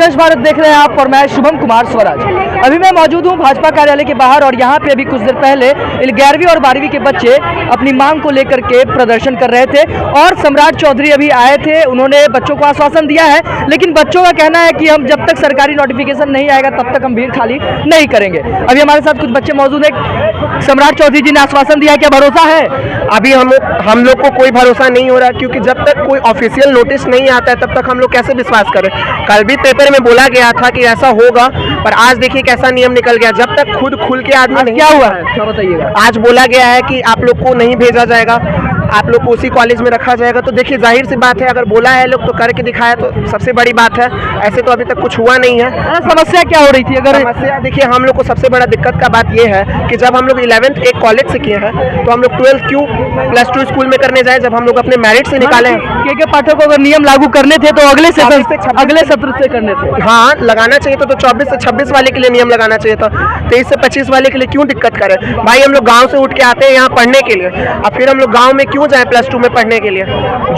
निष्कर्ष भारत देख रहे हैं आप और मैं शुभम कुमार स्वराज। अभी मैं मौजूद हूं भाजपा कार्यालय के बाहर और यहां पे अभी कुछ देर पहले 11वीं और 12वीं के बच्चे अपनी मांग को लेकर के प्रदर्शन कर रहे थे और सम्राट चौधरी अभी आए थे। उन्होंने बच्चों को आश्वासन दिया है, लेकिन बच्चों का कहना है कि हम जब तक सरकारी नोटिफिकेशन नहीं आएगा तब तक हम भीड़ खाली नहीं करेंगे। अभी हमारे साथ कुछ बच्चे मौजूद हैं। सम्राट चौधरी जी ने आश्वासन दिया है, क्या भरोसा है? अभी हम लोग को कोई भरोसा नहीं हो रहा, क्योंकि जब तक कोई ऑफिशियल नोटिस नहीं आता है तब तक हम लोग कैसे विश्वास करें। कल भी पेपर में बोला गया था कि ऐसा होगा, पर आज देखिए कैसा नियम निकल गया। जब तक खुद खुल के आदमी नहीं, क्या हुआ है क्या बताइएगा। आज बोला गया है कि आप लोग को नहीं भेजा जाएगा, आप लोग को उसी कॉलेज में रखा जाएगा। तो देखिए जाहिर सी बात है, अगर बोला है लोग तो करके दिखाया तो सबसे बड़ी बात है। ऐसे तो अभी तक कुछ हुआ नहीं है। समस्या क्या हो रही थी? अगर समस्या देखिए, हम लोग को सबसे बड़ा दिक्कत का बात यह है कि जब हम लोग 11th एक कॉलेज से किए हैं तो हम लोग 12th क्यों +2 स्कूल में करने जाए, जब हम लोग अपने मेरिट से निकाले हैं। के पाठक को अगर नियम लागू करने थे तो अगले सत्र से करने थे। हाँ, लगाना चाहिए तो 24 से 26 वाले के लिए नियम लगाना चाहिए था। 23 से 25 वाले के लिए क्यों दिक्कत करें भाई? हम लोग गांव से उठ के आते हैं यहाँ पढ़ने के लिए, अब फिर हम लोग गांव में क्यों जाएं +2 में पढ़ने के लिए?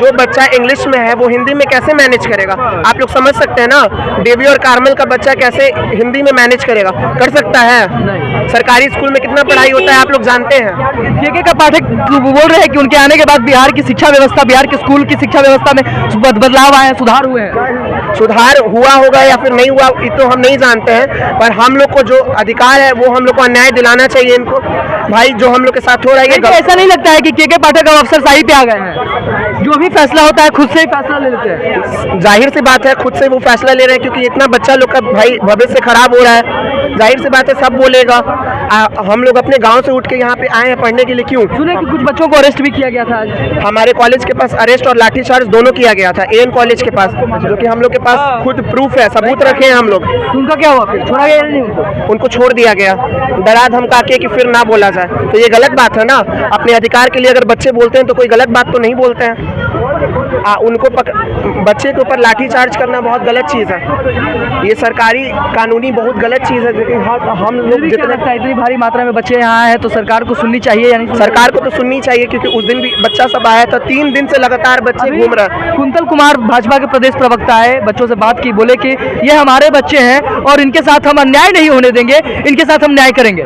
जो बच्चा इंग्लिश में है वो हिंदी में कैसे मैनेज करेगा? आप लोग समझ सकते हैं ना, देवी और कार्मल का बच्चा कैसे हिंदी में मैनेज करेगा? कर सकता है? नहीं। सरकारी स्कूल में कितना पढ़ाई होता है आप लोग जानते हैं। के का पाठक बोल रहे हैं कि उनके आने के बाद बिहार की शिक्षा व्यवस्था, बिहार के स्कूल की शिक्षा व्यवस्था में बदलाव आए हैं, सुधार हुए हैं। सुधार हुआ होगा या फिर नहीं हुआ ये तो हम नहीं जानते हैं, पर हम लोग को जो अधिकार है वो हम लोग को अन्याय दिलाना चाहिए इनको। भाई जो हम लोग के साथ हो रहा है, ऐसा नहीं लगता है कि के पाठक अब अफसरशाही पे आ गए हैं? जो भी फैसला होता है खुद से ही फैसला ले लेते हैं। जाहिर सी बात है खुद से वो फैसला ले रहे हैं, क्योंकि इतना बच्चा लोग का भाई भविष्य खराब हो रहा है। जाहिर सी बात है सब बोलेगा। हम लोग अपने गांव से उठ के यहाँ पे आए हैं पढ़ने के लिए। क्यों? सुने कि कुछ बच्चों को अरेस्ट भी किया गया था आज। हमारे कॉलेज के पास अरेस्ट और लाठीचार्ज दोनों किया गया था, एएन कॉलेज के पास, जो कि हम लोग के पास खुद प्रूफ है, सबूत रखे हैं हम लोग। उनका क्या हुआ? फिर छोड़ा गया नहीं? उनको छोड़ दिया गया, डरा धमका के कि फिर ना बोला जाए। तो ये गलत बात है ना। अपने अधिकार के लिए अगर बच्चे बोलते हैं तो कोई गलत बात तो नहीं बोलते हैं। उनको बच्चे के ऊपर लाठीचार्ज करना बहुत गलत चीज़ है। ये सरकारी कानूनी बहुत गलत चीज़ है। लेकिन हम लोग जितना इतनी भारी मात्रा में बच्चे यहाँ हैं तो सरकार को सुननी चाहिए, यानी सरकार को तो सुननी चाहिए, क्योंकि उस दिन भी बच्चा सब आया था। 3 दिन से लगातार बच्चे घूम रहे हैं। कुंतल कुमार भाजपा के प्रदेश प्रवक्ता है, बच्चों से बात की, बोले कि ये हमारे बच्चे हैं और इनके साथ हम अन्याय नहीं होने देंगे, इनके साथ हम न्याय करेंगे।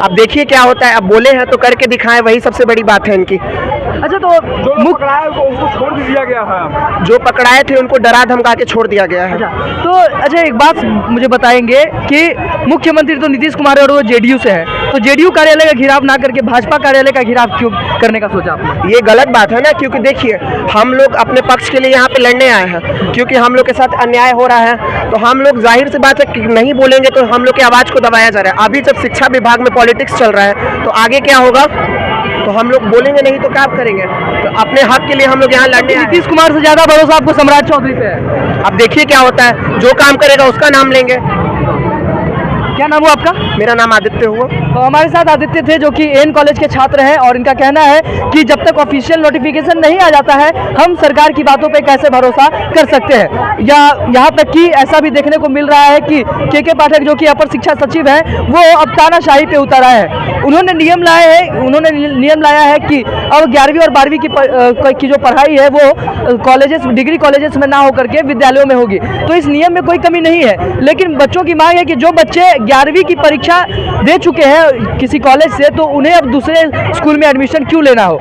अब देखिए क्या होता है। अब बोले हैं तो करके दिखाएं, वही सबसे बड़ी बात है इनकी। अच्छा, तो जो पकड़ाए उनको छोड़ भी दिया गया है। जो पकड़ाए थे उनको डरा धमका के छोड़ दिया गया है। तो अच्छा, एक बात मुझे बताएंगे कि मुख्यमंत्री तो नीतीश कुमार और वो जेडीयू से है, तो जेडीयू कार्यालय का घेराव ना करके भाजपा कार्यालय का घेराव क्यों करने का सोचा आपने? ये गलत बात है ना, क्योंकि देखिए हम लोग अपने पक्ष के लिए यहाँ पे लड़ने आए हैं, क्योंकि हम लोग के साथ अन्याय हो रहा है। तो हम लोग जाहिर सी बात है कि नहीं बोलेंगे तो हम लोग की आवाज़ को दबाया जा रहा है। अभी जब शिक्षा विभाग में पॉलिटिक्स चल रहा है तो आगे क्या होगा? तो हम लोग बोलेंगे नहीं तो क्या करेंगे? तो अपने हक के लिए हम लोग यहाँ लड़ने। नीतीश कुमार से ज्यादा भरोसा आपको सम्राट चौधरी पे है? अब देखिए क्या होता है, जो काम करेगा उसका नाम लेंगे। क्या नाम हुआ आपका? मेरा नाम आदित्य हुआ। तो हमारे साथ आदित्य थे, जो कि एन कॉलेज के छात्र हैं, और इनका कहना है कि जब तक ऑफिशियल नोटिफिकेशन नहीं आ जाता है हम सरकार की बातों पे कैसे भरोसा कर सकते हैं। या यहाँ तक कि ऐसा भी देखने को मिल रहा है कि के पाठक जो कि अपर शिक्षा सचिव हैं वो अब तानाशाही पे उतर आए हैं। उन्होंने नियम लाया है कि अब 11वीं और 12वीं की जो पढ़ाई है वो कॉलेजेस, डिग्री कॉलेजेस में ना होकर के विद्यालयों में होगी। तो इस नियम में कोई कमी नहीं है, लेकिन बच्चों की मांग है कि जो बच्चे 11वीं की परीक्षा दे चुके हैं किसी कॉलेज से, तो उन्हें अब दूसरे स्कूल में एडमिशन क्यों लेना हो?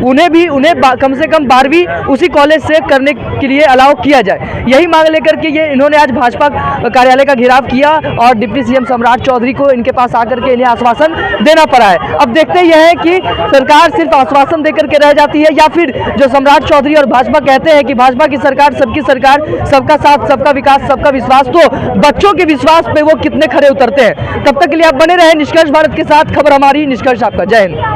उन्हें कम से कम 12वीं उसी कॉलेज से करने के लिए अलाउ किया जाए। यही मांग लेकर के इन्होंने आज भाजपा कार्यालय का घेराव किया और डिप्टी सीएम सम्राट चौधरी को इनके पास आकर के इन्हें आश्वासन देना पड़ा है। अब देखते यह है कि सरकार सिर्फ आश्वासन देकर के रह जाती है, या फिर जो सम्राट चौधरी और भाजपा कहते हैं कि भाजपा की सरकार, सबकी सरकार, सबका साथ, सबका विकास, सबका विश्वास, तो बच्चों के विश्वास पे वो कितने खरे उतरते हैं। तब तक के लिए आप बने रहे निष्कर्ष भारत के साथ। खबर हमारी, निष्कर्ष आपका। जय हिंद।